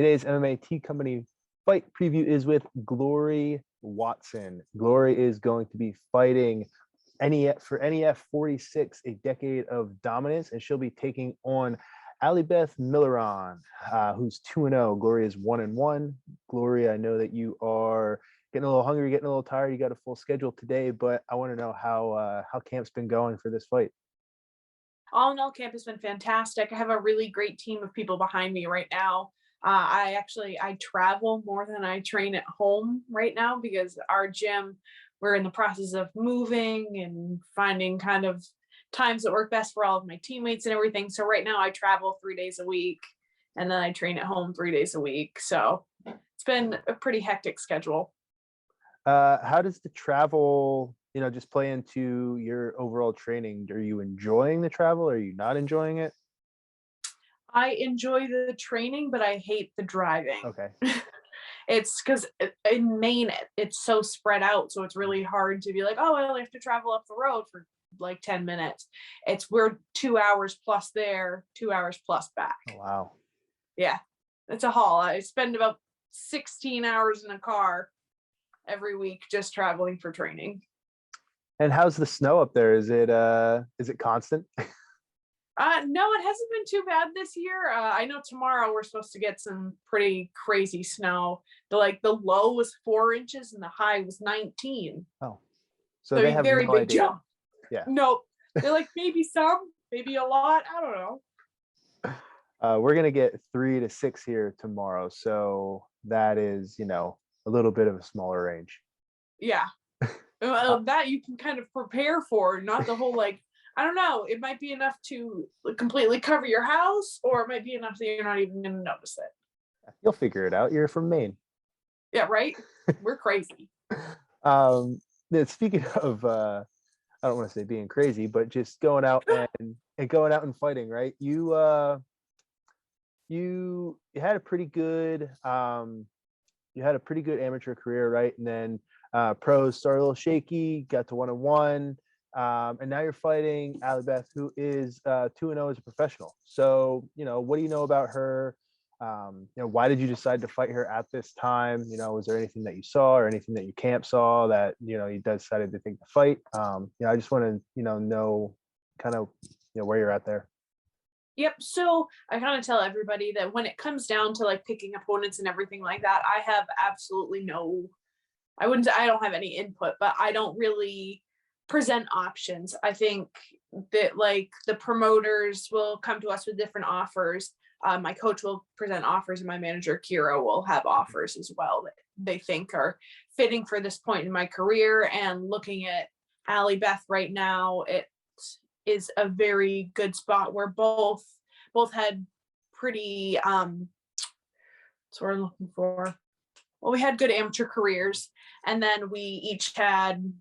Today's MMA Tea Company fight preview is with Glory Watson. Glory is going to be fighting NEF 46, a decade of dominance, and she'll be taking on Alibeth Milleron, who's 2-0. Glory is 1-1. Glory, I know that you are getting a little hungry, getting a little tired. You got a full schedule today, but I want to know how camp's been going for this fight. All in all, camp has been fantastic. I have a really great team of people behind me right now. I travel more than I train at home right now because our gym, we're in the process of moving and finding kind of times that work best for all of my teammates and everything. So right now I travel 3 days a week and then I train at home 3 days a week. So it's been a pretty hectic schedule. How does the travel, just play into your overall training? Are you enjoying the travel? Are you not enjoying it? I enjoy the training, but I hate the driving. Okay. It's because in Maine, it's so spread out. So it's really hard to be like, oh, I only have to travel up the road for like 10 minutes. We're 2 hours plus there, 2 hours plus back. Oh, wow. Yeah. It's a haul. I spend about 16 hours in a car every week just traveling for training. And how's the snow up there? Is it constant? No, it hasn't been too bad this year. I know tomorrow we're supposed to get some pretty crazy snow. The low was 4 inches and the high was 19. Oh, so they have very no big idea. jump. Yeah. Nope. They're like maybe some, maybe a lot. I don't know. We're gonna get 3 to 6 here tomorrow, so that is a little bit of a smaller range. Yeah. That you can kind of prepare for, not the whole I don't know. It might be enough to completely cover your house, or it might be enough that you're not even going to notice it. You'll figure it out. You're from Maine. Yeah, right? We're crazy. Speaking of, I don't want to say being crazy, but just going out and going out and fighting, right? You had a pretty good amateur career, right? And then pros started a little shaky, got to 1-1. And now you're fighting Alibeth, who is 2-0 as a professional. So, what do you know about her? Why did you decide to fight her at this time? Was there anything that you saw or anything that your camp saw that, you decided to take the fight? I just want to, know kind of, where you're at there. Yep. So I kind of tell everybody that when it comes down to picking opponents and everything like that, I have absolutely I don't have any input, but I don't really present options. I think that the promoters will come to us with different offers. My coach will present offers and my manager Kira will have offers as well that they think are fitting for this point in my career. And looking at Alibeth right now, it is a very good spot where both had pretty what's what we're looking for. Well, we had good amateur careers, and then we've each had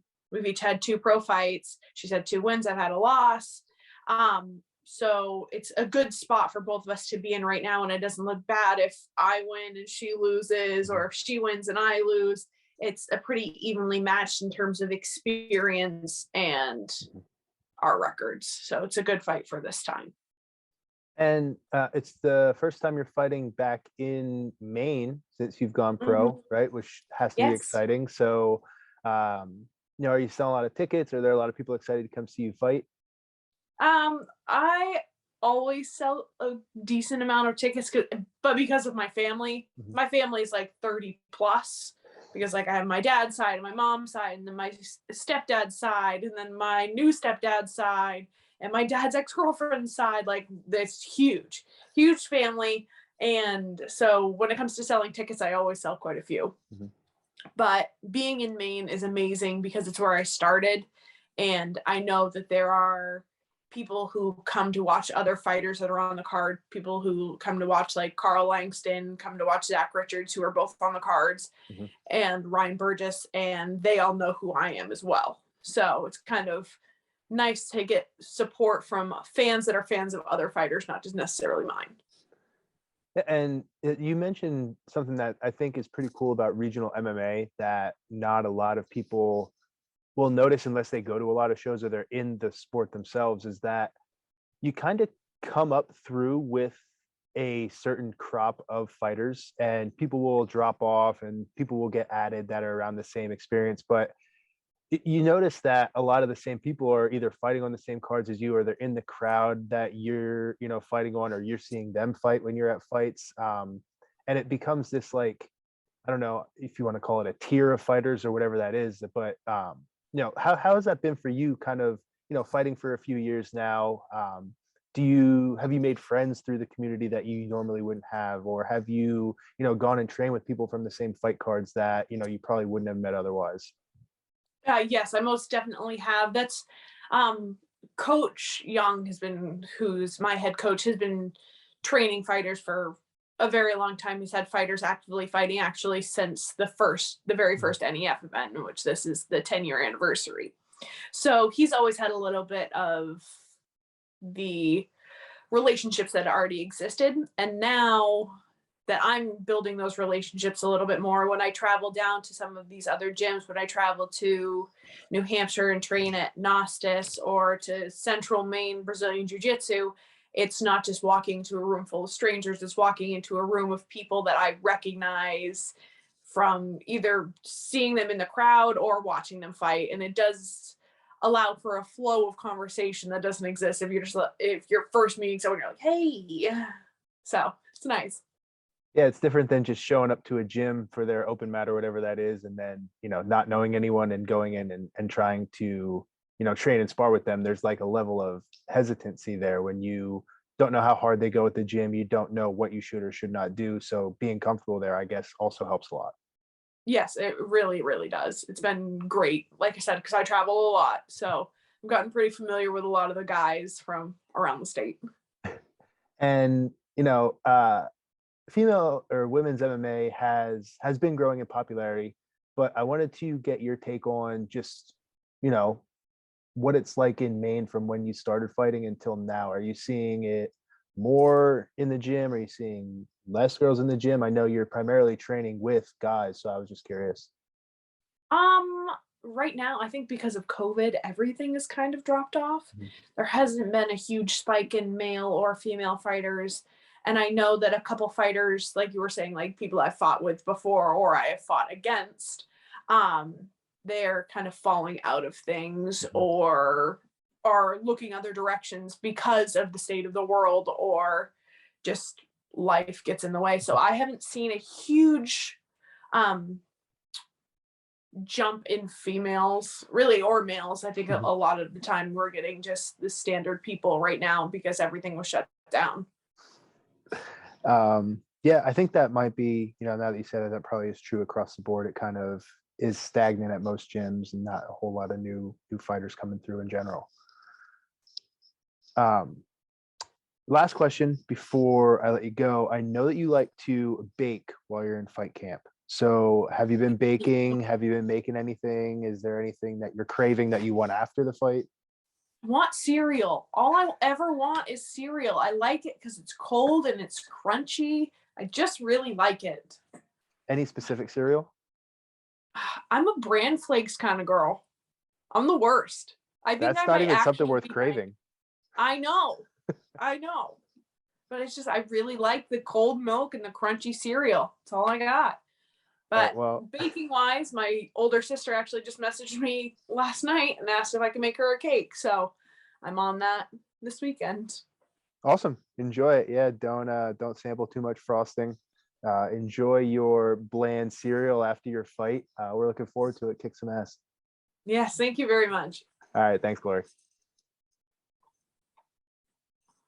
2 pro fights. She's had 2 wins. I've had a loss. So it's a good spot for both of us to be in right now. And it doesn't look bad if I win and she loses, or if she wins and I lose. It's a pretty evenly matched in terms of experience and our records. So it's a good fight for this time. And it's the first time you're fighting back in Maine since you've gone pro, right? Which has to be exciting. So, are you selling a lot of tickets? Are there a lot of people excited to come see you fight? I always sell a decent amount of tickets, but because of my family, my family is 30 plus, because I have my dad's side and my mom's side and then my stepdad's side and then my new stepdad's side and my dad's ex-girlfriend's side. This huge family. And so when it comes to selling tickets, I always sell quite a few. But being in Maine is amazing because it's where I started. And I know that there are people who come to watch other fighters that are on the card, people who come to watch Carl Langston, come to watch Zach Richards, who are both on the cards, and Ryan Burgess, and they all know who I am as well. So it's kind of nice to get support from fans that are fans of other fighters, not just necessarily mine. And you mentioned something that I think is pretty cool about regional MMA that not a lot of people will notice unless they go to a lot of shows or they're in the sport themselves, is that you kind of come up through with a certain crop of fighters, and people will drop off and people will get added that are around the same experience. But you notice that a lot of the same people are either fighting on the same cards as you, or they're in the crowd that you're, fighting on, or you're seeing them fight when you're at fights. And it becomes this, like, I don't know if you want to call it a tier of fighters or whatever that is, but how has that been for you, kind of, fighting for a few years now? Have you made friends through the community that you normally wouldn't have, or have you, gone and trained with people from the same fight cards that, you probably wouldn't have met otherwise? Yes, I most definitely have. That's Coach Young who's my head coach, has been training fighters for a very long time. He's had fighters actively fighting actually since the very first NEF event, in which this is the 10-year anniversary. So he's always had a little bit of the relationships that already existed. And now that I'm building those relationships a little bit more, when I travel down to some of these other gyms, when I travel to New Hampshire and train at Nostis, or to Central Maine Brazilian Jiu Jitsu, it's not just walking to a room full of strangers, it's walking into a room of people that I recognize from either seeing them in the crowd or watching them fight. And it does allow for a flow of conversation that doesn't exist if you're first meeting someone, you're like, hey. So it's nice. Yeah, it's different than just showing up to a gym for their open mat or whatever that is, and then, not knowing anyone and going in and trying to, train and spar with them. There's like a level of hesitancy there when you don't know how hard they go at the gym. You don't know what you should or should not do. So being comfortable there, I guess, also helps a lot. Yes, it really, really does. It's been great. Like I said, because I travel a lot. So I've gotten pretty familiar with a lot of the guys from around the state. And, female or women's MMA has been growing in popularity, but I wanted to get your take on just, you know, what it's like in Maine from when you started fighting until now. Are you seeing it more in the gym? Are you seeing less girls in the gym? I know you're primarily training with guys, so I was just curious. Um, right now, I think because of COVID, everything has kind of dropped off. Mhm. There hasn't been a huge spike in male or female fighters. And I know that a couple fighters, like you were saying, like people I've fought with before or I have fought against, um, they're kind of falling out of things Mhm. or are looking other directions because of the state of the world, or just life gets in the way. So I haven't seen a huge um jump in females really, or males. I think a Mhm. lot of the time we're getting just the standard people right now because everything was shut down. Yeah, I think that might be, now that you said it, that probably is true across the board. It kind of is stagnant at most gyms and not a whole lot of new fighters coming through in general. Um, Last question before I let you go. I know that you like to bake while you're in fight camp. So have you been baking? Have you been making anything? Is there anything that you're craving that you want after the fight? I want cereal. All I ever want is cereal. I like it because it's cold and it's crunchy. I just really like it. Any specific cereal? I'm a bran flakes kind of girl. I'm the worst. I think That's I not might even something actually worth be like, craving. I know, I know. But it's just, I really like the cold milk and the crunchy cereal. That's all I got. All right, But well, baking wise, my older sister actually just messaged me last night and asked if I can make her a cake. So I'm on that this weekend. awesome. Enjoy it. Yeah, don't sample too much frosting. Enjoy your bland cereal after your fight. We're looking forward to it. Kick some ass. Yes, thank you very much. All right, thanks, Glory.